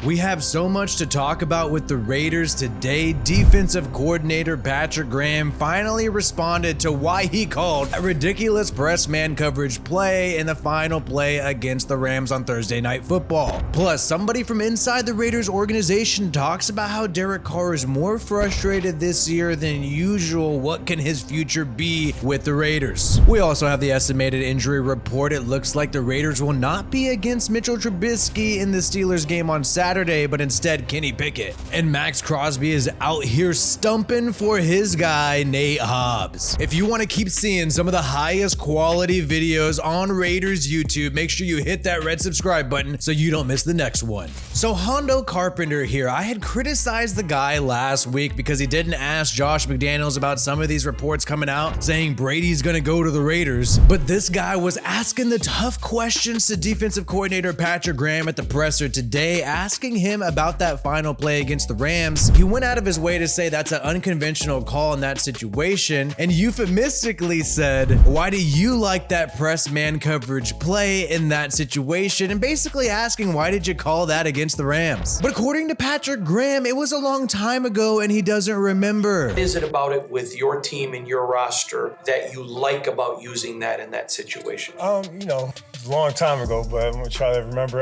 We have so much to talk about with the Raiders today. Defensive coordinator Patrick Graham finally responded to why he called a ridiculous press man coverage play in the final play against the Rams on Thursday Night Football. Plus, somebody from inside the Raiders organization talks about how Derek Carr is more frustrated this year than usual. What can his future be with the Raiders? We also have the estimated injury report. It looks like the Raiders will not be against Mitchell Trubisky in the Steelers game on Saturday, but instead Kenny Pickett. And Max Crosby is out here stumping for his guy, Nate Hobbs. If you want to keep seeing some of the highest quality videos on Raiders YouTube, make sure you hit that red subscribe button so you don't miss the next one. So Hondo Carpenter here, I had criticized the guy last week because he didn't ask Josh McDaniels about some of these reports coming out saying Brady's gonna go to the Raiders, but this guy was asking the tough questions to defensive coordinator Patrick Graham at the presser today, asking him about that final play against the Rams. He went out of his way to say that's an unconventional call in that situation and euphemistically said, why do you like that press man coverage play in that situation? And basically asking, why did you call that against the Rams? But according to Patrick Graham, it was a long time ago and he doesn't remember. What is it about it with your team and your roster that you like about using that in that situation? It's a long time ago, but I'm gonna try to remember.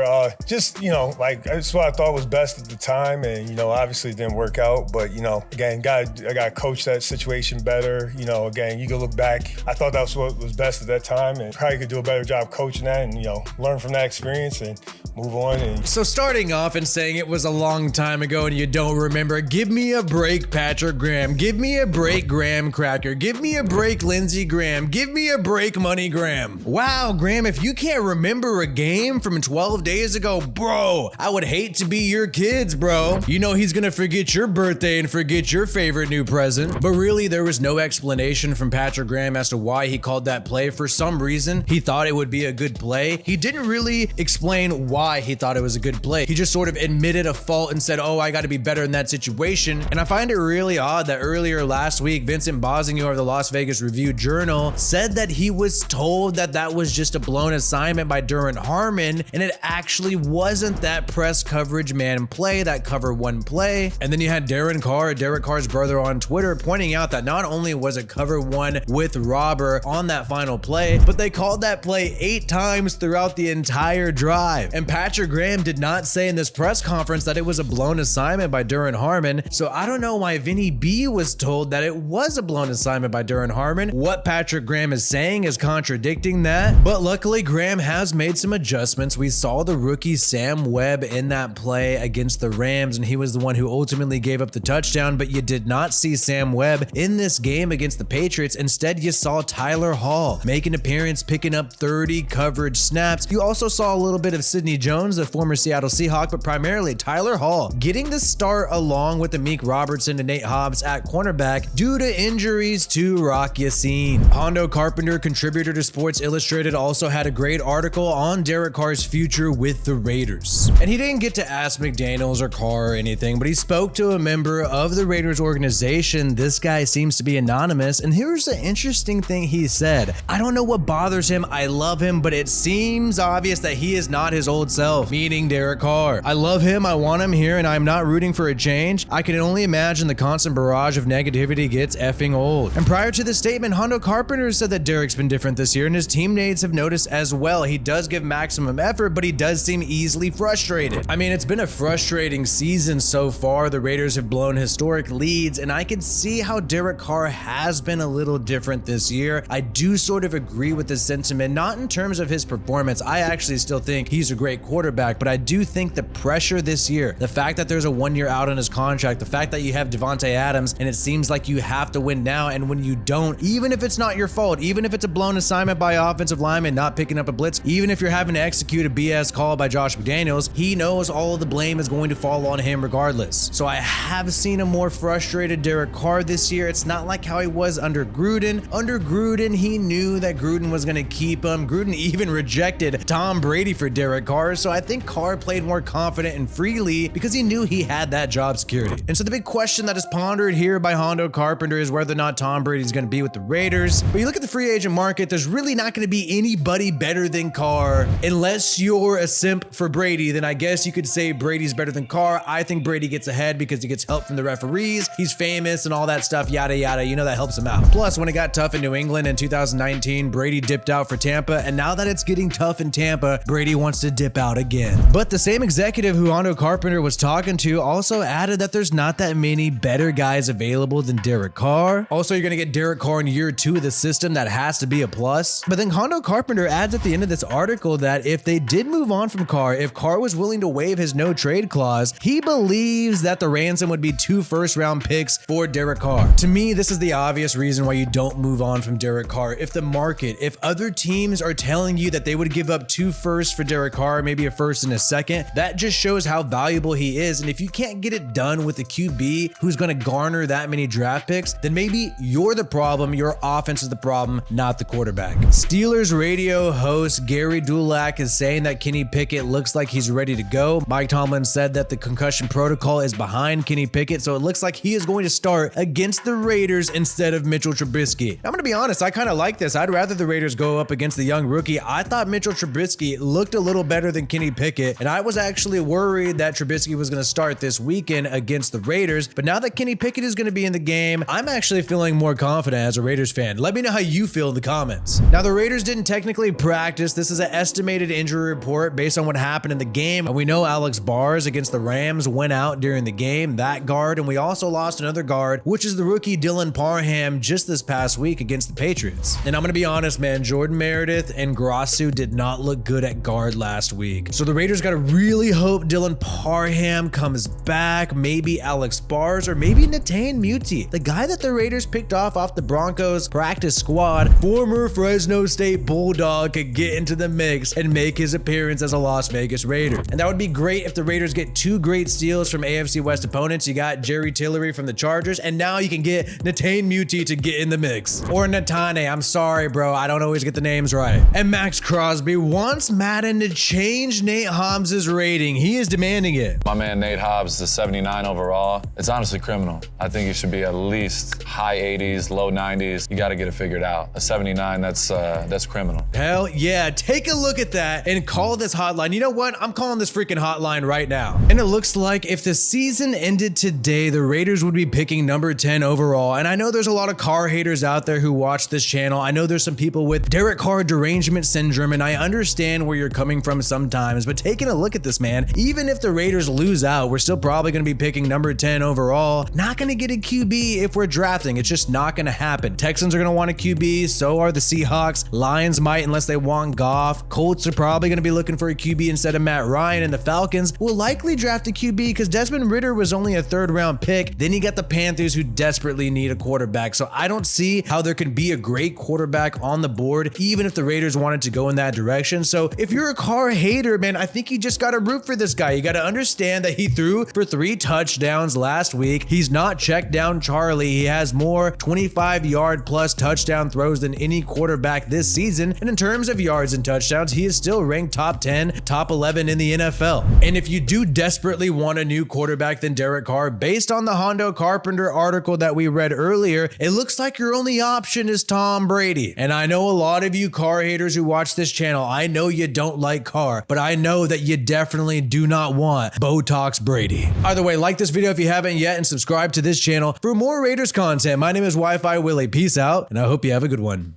That's what I thought was best at the time, and obviously it didn't work out. But again, I got to coach that situation better. Again, you can look back. I thought that was what was best at that time, and probably could do a better job coaching that, and learn from that experience and move on. So starting off and saying it was a long time ago and you don't remember, give me a break, Patrick Graham. Give me a break, Graham Cracker. Give me a break, Lindsey Graham. Give me a break, Money Graham. Wow, Graham, if you can't remember a game from 12 days ago, bro, I would hate to be your kids, bro. He's gonna forget your birthday and forget your favorite new present. But really, there was no explanation from Patrick Graham as to why he called that play. For some reason, he thought it would be a good play. He didn't really explain why he thought it was a good play. He just sort of admitted a fault and said, oh, I got to be better in that situation. And I find it really odd that earlier last week, Vincent Bosingio of the Las Vegas Review-Journal said that he was told that that was just a blown assignment by Durant Harmon, and it actually wasn't that press coverage man play, that cover one play. And then you had Derek Carr's brother, on Twitter pointing out that not only was it cover one with Robber on that final play, but they called that play 8 times throughout the entire drive. And Patrick Graham did not say in this press conference that it was a blown assignment by Durant Harmon. So I don't know why Vinny B was told that it was a blown assignment by Durant Harmon. What Patrick Graham is saying is contradicting that, but luckily Graham has made some adjustments. We saw the rookie Sam Webb in that play against the Rams, and he was the one who ultimately gave up the touchdown, but you did not see Sam Webb in this game against the Patriots. Instead, you saw Tyler Hall make an appearance, picking up 30 coverage snaps. You also saw a little bit of Sidney Jones, the former Seattle Seahawk, but primarily Tyler Hall getting the start along with Amik Robertson and Nate Hobbs at cornerback due to injuries to Rock Ya-Sin. Hondo Carpenter, contributor to Sports Illustrated, also had a great article on Derek Carr's future with the Raiders. And he didn't get to ask McDaniels or Carr or anything, but he spoke to a member of the Raiders organization. This guy seems to be anonymous, and here's the interesting thing he said. I don't know what bothers him. I love him, but it seems obvious that he is not his old self, meaning Derek Carr. I love him, I want him here, and I'm not rooting for a change. I can only imagine the constant barrage of negativity gets effing old. And prior to this statement, Hondo Carpenter said that Derek's been different this year, and his teammates have noticed as well. He does give maximum effort, but he does seem easily frustrated. I mean, it's been a frustrating season so far. The Raiders have blown historic leads, and I can see how Derek Carr has been a little different this year. I do sort of agree with this sentiment, not in terms of his performance. I actually still think he's a great quarterback, but I do think the pressure this year, the fact that there's a 1 year out on his contract, the fact that you have Devontae Adams, and it seems like you have to win now, and when you don't, even if it's not your fault, even if it's a blown assignment by offensive lineman not picking up a blitz, even if you're having to execute a BS call by Josh McDaniels, he knows all of the blame is going to fall on him regardless. So I have seen a more frustrated Derek Carr this year. It's not like how he was under Gruden. Under Gruden, he knew that Gruden was going to keep him. Gruden even rejected Tom Brady for Derek Carr. So I think Carr played more confident and freely because he knew he had that job security. And so the big question that is pondered here by Hondo Carpenter is whether or not Tom Brady is going to be with the Raiders. But you look at the free agent market, there's really not going to be anybody better better than Carr. Unless you're a simp for Brady, then I guess you could say Brady's better than Carr. I think Brady gets ahead because he gets help from the referees. He's famous and all that stuff, yada, yada. You know, that helps him out. Plus, when it got tough in New England in 2019, Brady dipped out for Tampa. And now that it's getting tough in Tampa, Brady wants to dip out again. But the same executive who Hondo Carpenter was talking to also added that there's not that many better guys available than Derek Carr. Also, you're going to get Derek Carr in year 2 of the system. That has to be a plus. But then Hondo Carpenter adds at the end of this article that if they did move on from Carr, if Carr was willing to waive his no trade clause, he believes that the ransom would be 2 first-round picks for Derek Carr. To me, this is the obvious reason why you don't move on from Derek Carr. If the market, if other teams are telling you that they would give up 2 firsts for Derek Carr, maybe a first and a second, that just shows how valuable he is. And if you can't get it done with a QB who's going to garner that many draft picks, then maybe you're the problem, your offense is the problem, not the quarterback. Steelers radio host Gary Dulac is saying that Kenny Pickett looks like he's ready to go. Mike Tomlin said that the concussion protocol is behind Kenny Pickett, so it looks like he is going to start against the Raiders instead of Mitchell Trubisky. I'm going to be honest, I kind of like this. I'd rather the Raiders go up against the young rookie. I thought Mitchell Trubisky looked a little better than Kenny Pickett, and I was actually worried that Trubisky was going to start this weekend against the Raiders, but now that Kenny Pickett is going to be in the game, I'm actually feeling more confident as a Raiders fan. Let me know how you feel in the comments. Now, the Raiders didn't technically practice. This is an estimated injury report based on what happened in the game. And we know Alex Bars against the Rams went out during the game, that guard, and we also lost another guard, which is the rookie Dylan Parham just this past week against the Patriots. And I'm going to be honest, man, Jordan Meredith and Grossu did not look good at guard last week. So the Raiders got to really hope Dylan Parham comes back, maybe Alex Bars, or maybe Netane Muti, the guy that the Raiders picked off the Broncos practice squad. Former Fresno State Bulldog could get into the mix and make his appearance as a Las Vegas Raider. And that would be great if the Raiders get 2 great steals from AFC West opponents. You got Jerry Tillery from the Chargers, and now you can get Netane Muti to get in the mix. Or Netane, I'm sorry, bro, I don't always get the names right. And Max Crosby wants Madden to change Nate Hobbs' rating. He is demanding it. My man Nate Hobbs is 79 overall. It's honestly criminal. I think he should be at least high 80s, low 90s. You got to get it figured out. A 79, that's criminal. Hell yeah, take a look at that and call this hotline. You know what? I'm calling this freaking hotline right now. And it looks like if the season ended today, the Raiders would be picking number 10 overall. And I know there's a lot of Carr haters out there who watch this channel. I know there's some people with Derek Carr derangement syndrome, and I understand where you're coming from sometimes, but taking a look at this, man, even if the Raiders lose out, we're still probably going to be picking number 10 overall. Not going to get a QB if we're drafting. It's just not going to happen. Texans are going to want a QB. So are the Seahawks. Lions might unless they want Goff. Colts are probably going to be looking for a QB instead of Matt Ryan, and the Falcons will likely draft a QB because Desmond Ridder was only a 3rd-round pick. Then you got the Panthers who desperately need a quarterback. So I don't see how there can be a great quarterback on the board, even if the Raiders wanted to go in that direction. So if you're a Carr hater, man, I think you just got to root for this guy. You got to understand that he threw for 3 touchdowns last week. He's not checked down Charlie. He has more 25-yard plus touchdown throws than any quarterback this season. And in terms of yards and touchdowns, he is still ranked top 10, top 11 in the NFL. And if you do desperately want a new quarterback than Derek Carr, based on the Hondo Carpenter article that we read earlier, it looks like your only option is Tom Brady. And I know a lot of you Carr haters who watch this channel, I know you don't like Carr, but I know that you definitely do not want Botox Brady. Either way, like this video if you haven't yet and subscribe to this channel for more Raiders content. My name is WiFiWillie. Peace out, and I hope you have a good one.